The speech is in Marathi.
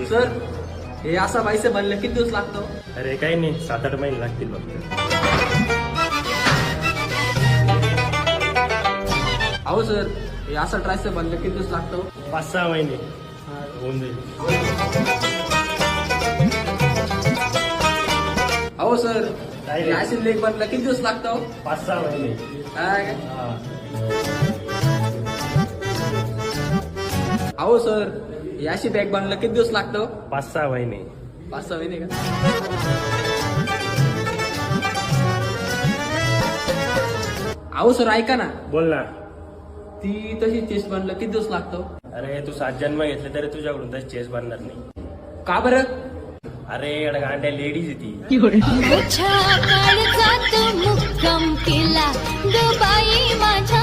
सर हे असा बाईसे बनले किती दिवस लागतो? अरे काही नाही, 7-8 महिने लागतील फक्त. अहो सर हे असा ट्रायसेप बनले किती दिवस लागतो? 5-6 महिने होऊन जाईल. अहो सर काय हे रे? अशी लेग बनला किती दिवस लागतो? 5-6 महिने. काय? हा. अहो सर हे अशी बॅग बनला किती दिवस लागतो? 5-6 महिने. 5-6 महिने का? अहो सर ऐका ना, बोल ना. ती तशी चेस्ट बनला किती दिवस लागतो? अरे तू 7 जन्म घेतले तरी तुझ्याकडून तशी चेस बनणार नाही. का बरं? अरे गांड्या लेडीज आहे ती. मुक्काम केला ग बाई माझ्या